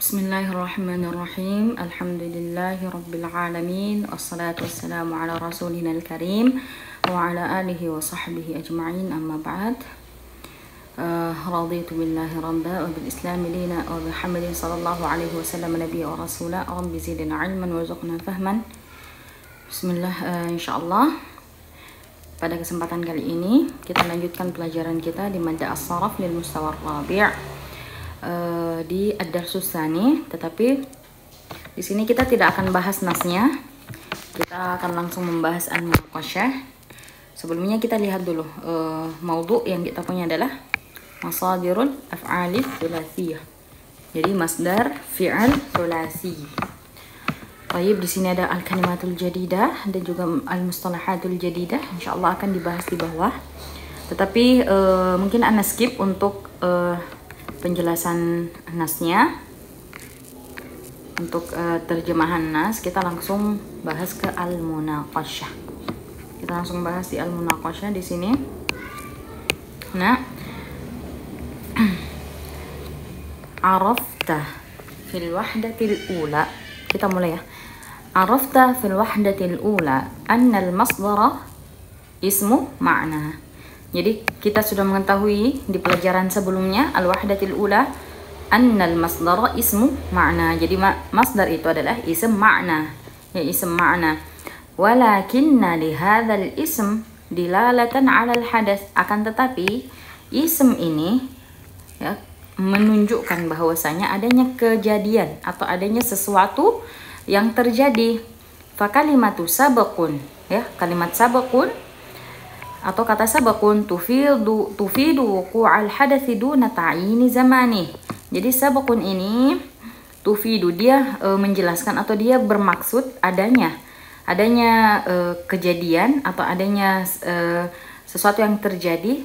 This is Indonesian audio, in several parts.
Bismillahirrahmanirrahim. Alhamdulillahirabbil alamin. Wassalatu wassalamu ala rasulina al-karim wa ala alihi wa sahbihi ajma'in. Amma ba'd. Raditu billahi rabba wa bil islami lina wa bi Muhammadin sallallahu alaihi wasallam nabiyya wa rasula. Rabbi zidna ilman warzuqna fahman. Bismillah, insyaallah pada kesempatan kali ini kita lanjutkan pelajaran kita di Madda as-Saraf lil Mustawa ar-Rabi'. Di Ad-Darsus Tsani, tetapi di sini kita tidak akan bahas nasnya. Kita akan langsung membahas al-munaqasyah. Sebelumnya kita lihat dulu maudhu yang kita punya adalah masadirul af'ali tsulatsiyah. Jadi masdar fi'al tsulasi. Baik, di sini ada al-kalimatul jadidah dan juga al-mustalahatul jadidah. Insyaallah akan dibahas di bawah. Tetapi mungkin Anda skip untuk penjelasan nasnya. Untuk terjemahan nas kita langsung bahas ke al-munaqasyah. Kita langsung bahas di al-munaqasyah di sini. Nah, arafta fil wahdatil ula. Kita mulai ya. Arafta fil wahdatil ula anna al-masdara ismu ma'na. Jadi kita sudah mengetahui di pelajaran sebelumnya al-wahdatil ula annal masdara ismu ma'na. Jadi masdar itu adalah ism ma'na, ya ism ma'na. Walakinna li hadzal ism dilalatan 'ala al-hadath. Akan tetapi ism ini ya menunjukkan bahwasanya adanya kejadian atau adanya sesuatu yang terjadi. Fa kalimatu sabaqun, ya kalimat sabaqun atau kata sabaqun tufidu wuqu'al hadathi duna ta'yini zamani. Jadi sabaqun ini tufidu, dia menjelaskan atau dia bermaksud adanya kejadian atau adanya sesuatu yang terjadi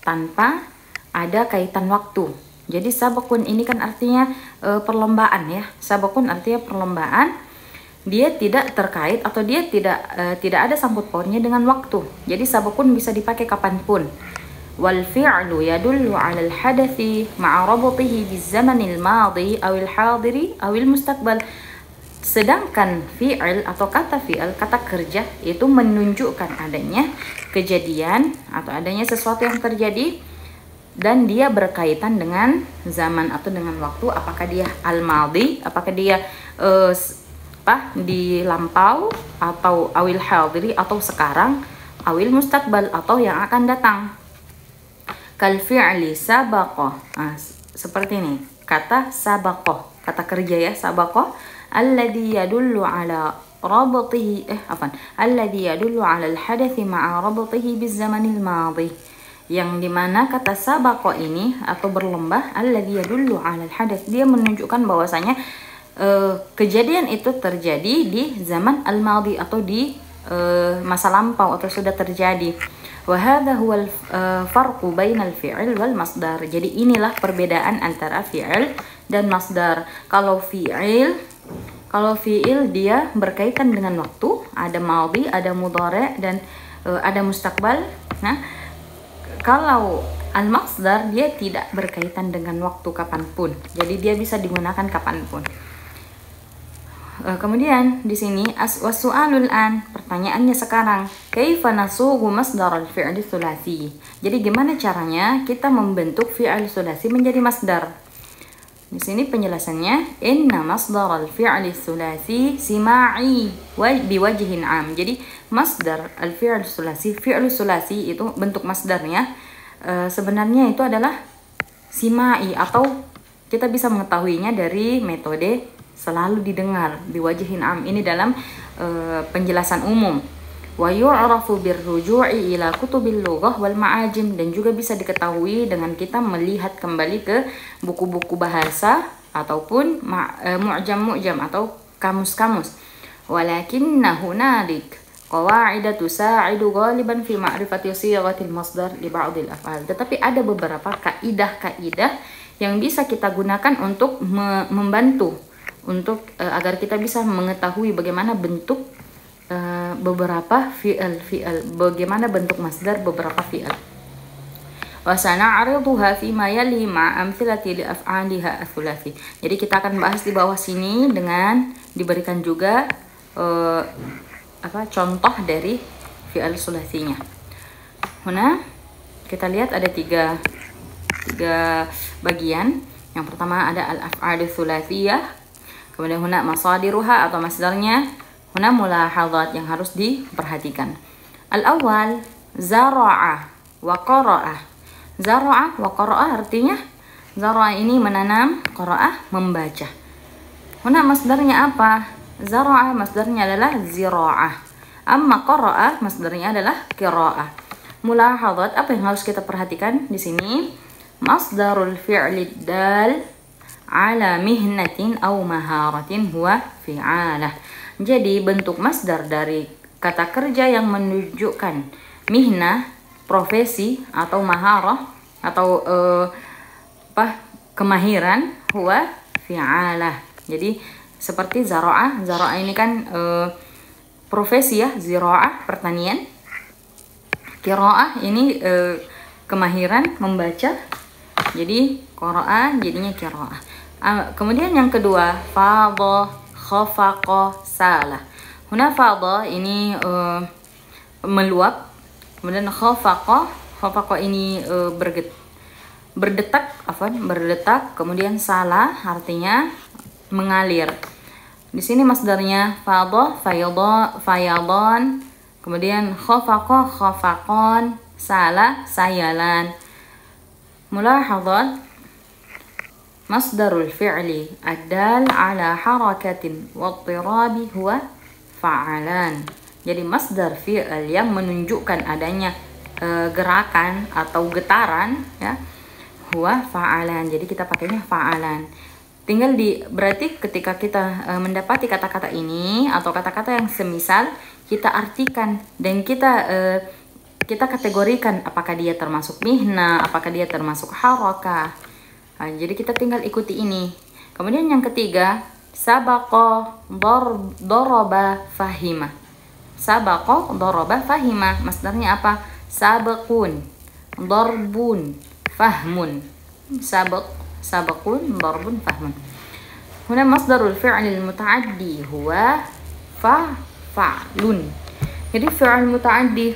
tanpa ada kaitan waktu. Jadi sabaqun ini kan artinya perlombaan ya. Sabaqun artinya perlombaan. Dia tidak terkait atau dia tidak ada sangkut pautnya dengan waktu. Jadi sabaqun bisa dipakai kapanpun. Wal fi'lu yadullu 'ala al-hadathi ma'a rabtihi biz-zamanil madhi awil hadiri awil mustaqbal. Sedangkan fi'il atau kata fi'il, kata kerja itu menunjukkan adanya kejadian atau adanya sesuatu yang terjadi dan dia berkaitan dengan zaman atau dengan waktu. Apakah dia al-madhi, apakah dia di lampau, atau awil hadiri atau sekarang, awil mustaqbal atau yang akan datang. Kal fi'li sabaqah. Nah, seperti ini. Kata sabaqah, kata kerja ya, sabaqah alladhi yadullu ala rabtihi alladhi yadullu ala al-hadathi ma'a rabtihi biz-zamanil madhi. Yang dimana kata sabaqah ini atau berlomba, alladhi yadullu ala al-hadath, dia menunjukkan bahwasanya kejadian itu terjadi di zaman al-madhi atau di masa lampau atau sudah terjadi. Wa hadha huwal farqu bainal fi'il wal masdar. Jadi inilah perbedaan antara fi'il dan masdar. Kalau fi'il dia berkaitan dengan waktu, ada madhi, ada mudhari' dan ada mustaqbal. Nah, kalau al-masdar dia tidak berkaitan dengan waktu kapanpun. Jadi dia bisa digunakan kapanpun. Kemudian di sini was-su'alul an, pertanyaannya sekarang, kaifa nasughu masdar al-fi'l tsulasi. Jadi gimana caranya kita membentuk fi'il tsulasi menjadi masdar? Di sini penjelasannya, inna masdar al-fi'l tsulasi sima'i biwajhin 'am. Jadi masdar al-fi'l tsulasi, fi'il tsulasi itu bentuk masdarnya sebenarnya itu adalah sima'i, atau kita bisa mengetahuinya dari metode selalu didengar, biwajhin am. Ini dalam penjelasan umum. Wa yu'rafu birruju'i ila kutubil lughah wal ma'ajim, dan juga bisa diketahui dengan kita melihat kembali ke buku-buku bahasa ataupun mu'jam atau kamus-kamus. Walakinna hunalik qawaida tusa'idu ghaliban fi ma'rifati sighatil masdar li ba'dil af'al. Tetapi ada beberapa kaidah-kaidah yang bisa kita gunakan untuk membantu untuk agar kita bisa mengetahui bagaimana bentuk beberapa fi'il, bagaimana bentuk masdar beberapa fi'il. wa sana'riduha fima yali ma'a amthilati li af'aliha ats-tsulatsy. Jadi kita akan bahas di bawah sini dengan diberikan juga contoh dari fi'al tsulasinya. Huna kita lihat ada tiga bagian. Yang pertama ada al-af'alus tsulatsiyah, kemudian huna masadiruha atau masdarnya, huna mulahadzat yang harus diperhatikan. Al-awwal zara'a wa qara'ah. Zara'a wa qara'ah artinya zara'a ini menanam, qara'ah membaca. Huna masdarnya apa? Zara'a masdarnya adalah zira'ah. Amma qara'ah masdarnya adalah qira'ah. Mulahadzat, apa yang harus kita perhatikan di sini? Masdarul fi'li dal ala mihnatin aw maharatin huwa fi'alah. Jadi bentuk masdar dari kata kerja yang menunjukkan mihnah, profesi atau maharah atau kemahiran, huwa fi'alah. Jadi seperti zara'ah. Zara'ah ini kan profesi ya, zira'ah pertanian. Qira'ah ini kemahiran membaca. Jadi qira'ah jadinya qira'ah. Kemudian yang kedua, fadha, khafaqa, salah. Huna fadha ini meluap. Kemudian khafaqa ini berdetak. Kemudian salah artinya mengalir. Di sini masdarnya fadha, fayadan. Kemudian khafaqa, khafaqan, salah, sayalan. Mulahadzat masdarul fi'li ad-dal ala harakatin wa ittirabi huwa fa'alan. Jadi masdar fi'il yang menunjukkan adanya gerakan atau getaran ya, huwa fa'alan. Jadi kita pakainya fa'alan. Tinggal berarti ketika kita mendapati kata-kata ini atau kata-kata yang semisal, kita artikan dan kita kategorikan apakah dia termasuk mihna, apakah dia termasuk harakah. Nah, jadi kita tinggal ikuti ini. Kemudian yang ketiga, sabaqa, daraba, fahima. Sabaqa, daraba, fahima. Masdarnya apa? Sabaqun, darbun, fahmun. Sabaqun, darbun, fahmun. Huna masdarul fi'lil muta'addi huwa fa'lun. Jadi fi'il muta'addi,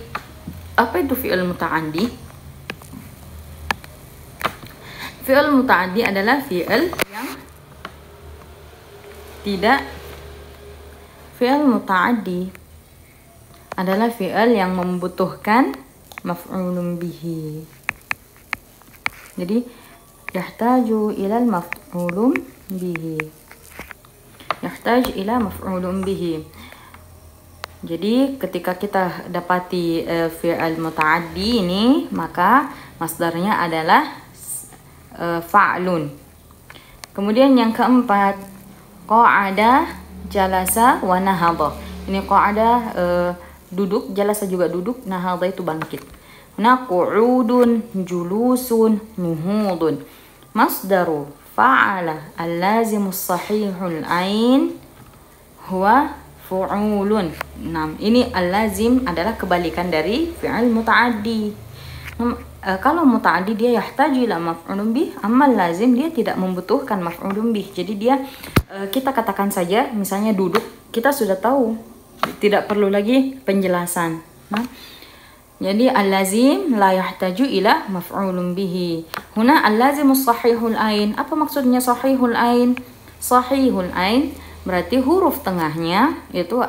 apa itu fi'il muta'addi? Fi'il muta'addi adalah fi'il yang tidak fi'il muta'addi adalah fi'il yang membutuhkan maf'ulun bihi. Jadi yahtaju ila maf'ulun bihi. Yahtaj ila maf'ulun bihi. Jadi ketika kita dapati fi'il muta'addi ini, maka masdarnya adalah fa'lun. Kemudian yang keempat, qa'ada, jalasa, wa nahadha. Ini qa'ada duduk, jalasa juga duduk, nahadha itu bangkit. Nah, qu'udun, julusun, nuhudun. Masdaru fa'ala al-lazimus sahihul ain huwa fu'ulun. Nah, ini al-lazim adalah kebalikan dari fi'il muta'addi. Kalau muta'addi dia yahtaju ila maf'ulun bih, amma lazim dia tidak membutuhkan maf'ulun bih. Jadi dia kita katakan saja misalnya duduk, kita sudah tahu, tidak perlu lagi penjelasan. Nah, jadi al-lazim la yahtaju ila maf'ulun bihi. Huna al-lazimus sahihul ain. Apa maksudnya sahihul ain? Sahihul ain berarti huruf tengahnya itu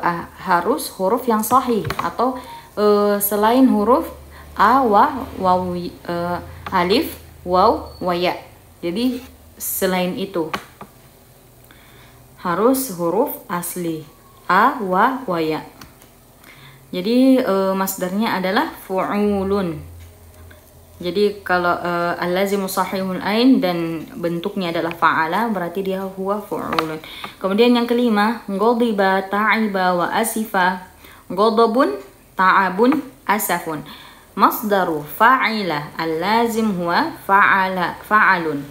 harus huruf yang sahih atau selain huruf a, wa, waw, alif, waw, wa ya. Jadi selain itu harus huruf asli a, wa, ya. Jadi masdarnya adalah fu'ulun. Jadi kalau al-lazimu sahihul ain dan bentuknya adalah fa'ala, berarti dia huwa fu'ulun. Kemudian yang kelima, ghadiba, ta'iba, wa asifa. Ghadabun, ta'abun, asafun. Masdaru fa'ila, al-lazim huwa fa'alun.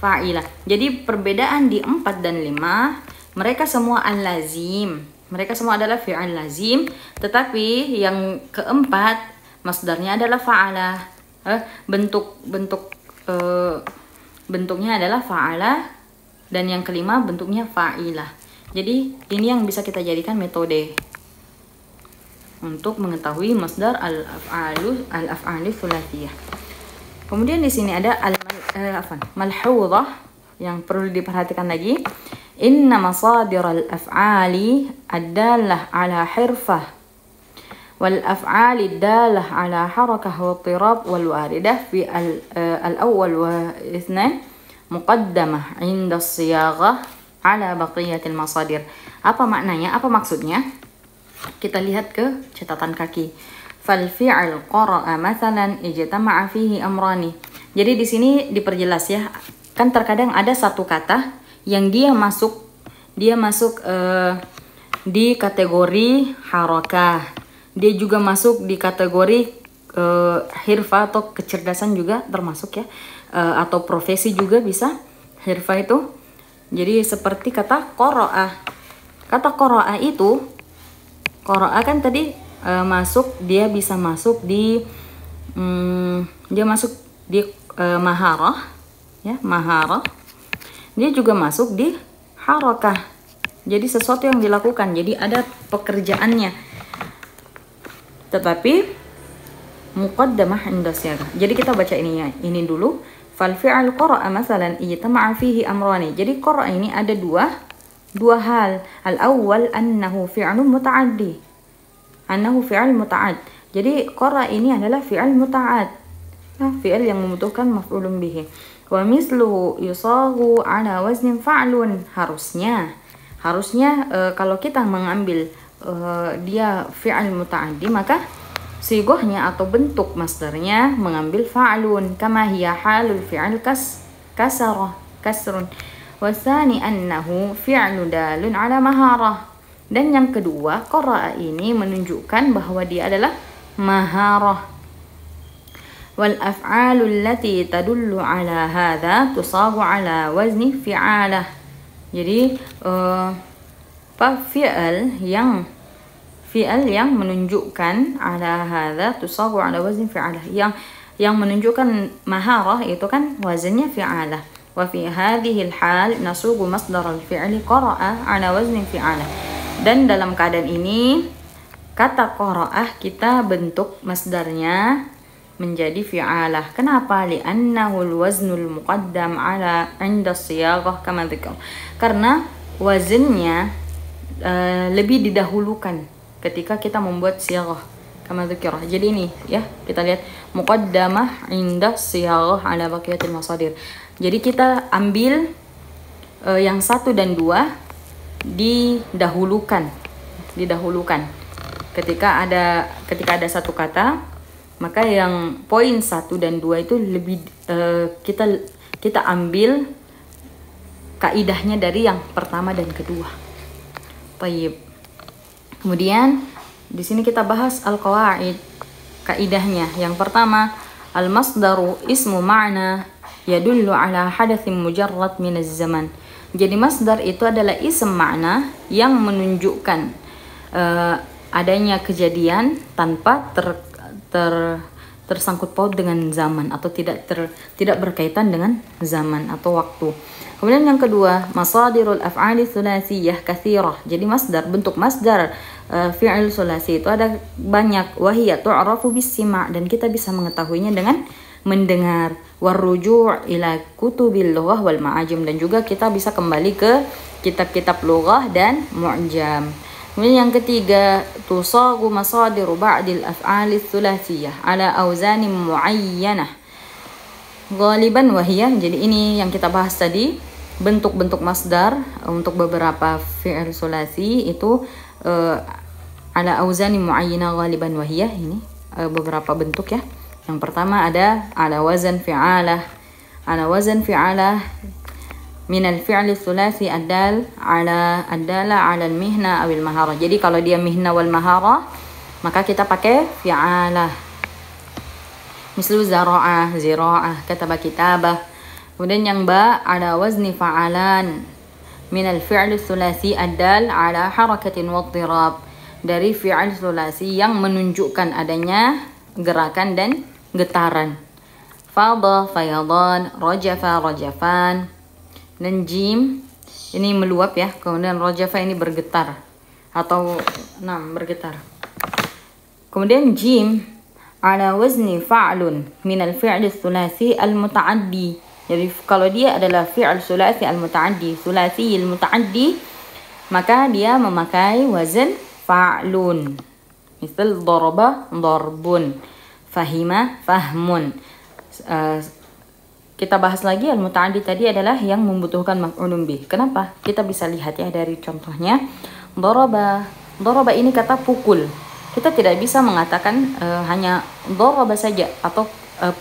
Fa'ila. Jadi perbedaan di 4 dan 5, mereka semua al-lazim. Mereka semua adalah fi'al lazim, tetapi yang keempat masdarnya adalah fa'ala. bentuknya adalah fa'ala, dan yang kelima bentuknya fa'ilah. Jadi ini yang bisa kita jadikan metode untuk mengetahui masdar al-af'ali tsulatsiyah. Kemudian di sini ada malhudhah yang perlu diperhatikan lagi. Inna masadir al-af'ali ad-dallah ala hirfah wal af'ali ad-dallah ala harakah wa tirab wal waridah fi al-awwal wa itsnan muqaddamah 'inda as-siyaghah ala baqiyatil masadir. Apa maknanya? Apa maksudnya? Kita lihat ke catatan kaki. Fal fi'al qara'a mathalan ijtama'a fihi amrani. Jadi di sini diperjelas ya. Kan terkadang ada satu kata yang dia masuk di kategori harakah. Dia juga masuk di kategori hirfa atau kecerdasan juga termasuk ya. Atau profesi juga bisa hirfa itu. Jadi seperti kata qara'a. Kata qara'a itu, qara'a kan tadi dia bisa masuk di maharah ya, maharah. Dia juga masuk di harakah. Jadi sesuatu yang dilakukan, jadi ada pekerjaannya. Tetapi muqaddamah 'inda siyaghah. Jadi kita baca ini dulu. Fal fi'al qara'a masalan ijtama'a fihi amrani. Jadi qara'a ini ada dua hal. Al-awwal annahu fi'lun muta'addi. Annahu fi'al muta'ad. Jadi qara'a ini adalah fi'al muta'ad. Fi'al yang membutuhkan maf'ulun bihi. Wa misluhu yusaghu ala waznin fa'lun. Harusnya kalau kita mengambil dia fi'al muta'addi, maka sigohnya atau bentuk masdarnya mengambil fa'lun kama hiya halul fi'al kasrun. Wasani annahu fi'lu dalun ala maharah. Dan yang kedua, qara'a ini menunjukkan bahwa dia adalah maharah. Wal af'alu allati tadullu ala hadha tusagu ala wazni fi'alah. Jadi fi'al yang menunjukkan ala hadza tusagu ala wazn fi'alah, yang menunjukkan maharah itu kan wazannya fi'alah. Wa fi hadhihi al-hal nasugu masdar al-fi'li qara'a ala wazn fi'alah. Dan dalam keadaan ini kata qara'ah kita bentuk masdarnya menjadi fi'alah. Kenapa? Li'annahu al-waznul muqaddam ala 'inda as-siyaghah kama dzikr. Karena wazennya lebih didahulukan ketika kita membuat siyaghah kama dzikra. Jadi ini ya, kita lihat muqaddamah 'inda siyaghah ala baqiyatil masadir. Jadi kita ambil yang 1 dan 2 didahulukan. Ketika ada satu kata, maka yang poin 1 dan 2 itu lebih kita ambil kaidahnya dari yang pertama dan kedua. Baik. Kemudian di sini kita bahas al-qawaid, kaidahnya. Yang pertama, al-masdaru ismu ma'na yadullu ala hadatsin mujarrad min az-zaman. Jadi masdar itu adalah ism makna yang menunjukkan adanya kejadian tanpa tersangkut paut dengan zaman atau tidak berkaitan dengan zaman atau waktu. Kemudian yang kedua, masadirul af'ali tsulatsiyah katsirah. Jadi bentuk masdar fi'il tsulasi itu ada banyak. Wahiyya tu'rafu bis-sima', dan kita bisa mengetahuinya dengan mendengar. Warruju' ila kutubil lughah wal ma'ajim, dan juga kita bisa kembali ke kitab-kitab lughah dan mu'jam. Kemudian yang ketiga, tusagu masadiru ba'dil af'ali tsulatsiyah ala awzani muayyanah ghaliban wahiyah. Jadi ini yang kita bahas tadi, bentuk-bentuk masdar untuk beberapa fi'il tsulasi itu ala awzani muayyana ghaliban wahiyah. Ini beberapa bentuk ya. Yang pertama ada ala wazan fi'alah. Ala wazan fi'alah min al-fi'l tsulasi adala ala al-mihna awil maharah. Jadi kalau dia mihna wal maharah, maka kita pakai fi'alah. Mislu zara'ah, zira'ah, kataba kitabah. Kemudian yang ala wazni fa'alan min al-fi'l tsulasi adal ala harakatin wa tirab. Dari fi'il tsulasi yang menunjukkan adanya gerakan dan getaran. fadha fayadan, rajafa rajafan. Dan jim ini meluap ya, kemudian rajafa ini bergetar atau bergetar. Kemudian jim ala wazni fa'lun min al-fi'l ats-tsulasi al-muta'addi. Jadi kalau dia adalah fi'il sulasi al-muta'addi, sulasi al-muta'addi, maka dia memakai wazan fa'lun. Misal daraba darbun, fahima fahmun. Kita bahas lagi al-muta'addi tadi adalah yang membutuhkan maf'ulun bih. Kenapa? Kita bisa lihat ya dari contohnya. Daraba. Daraba ini kata pukul. Kita tidak bisa mengatakan hanya daraba saja atau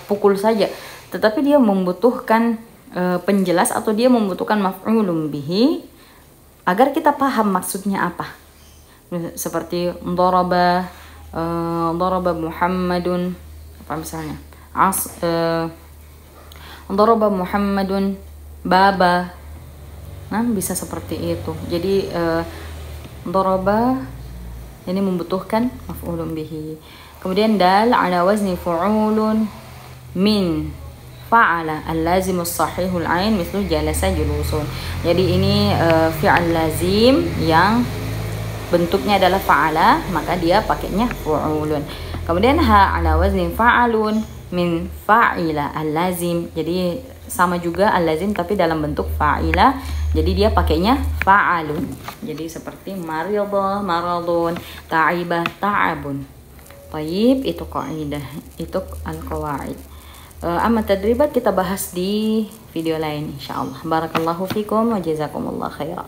pukul saja, tetapi dia membutuhkan penjelas atau dia membutuhkan maf'ulun bihi agar kita paham maksudnya apa. Seperti daraba Muhammadun, apa misalnya? Daraba Muhammadun baba. Nah, bisa seperti itu. Jadi daraba ini membutuhkan maf'ulun bihi. Kemudian dal ala wazni fu'ulun min fa'ala al-lazim as-sahihul ain mislu jalasa julusun. Jadi ini fi'al lazim yang bentuknya adalah fa'ala, maka dia pakainya fu'ulun. Kemudian ha ala wazni fa'alun min fa'ila al-lazim. Jadi sama juga al-lazim tapi dalam bentuk fa'ila. Jadi dia pakainya fa'alun. Jadi seperti maridha maradun, ta'ibah ta'abun. Baik, itu kaidah, itu al-qawaid. Amma tadribat kita bahas di video lain insyaallah. Barakallahu fikum wa jazakumullah khairan.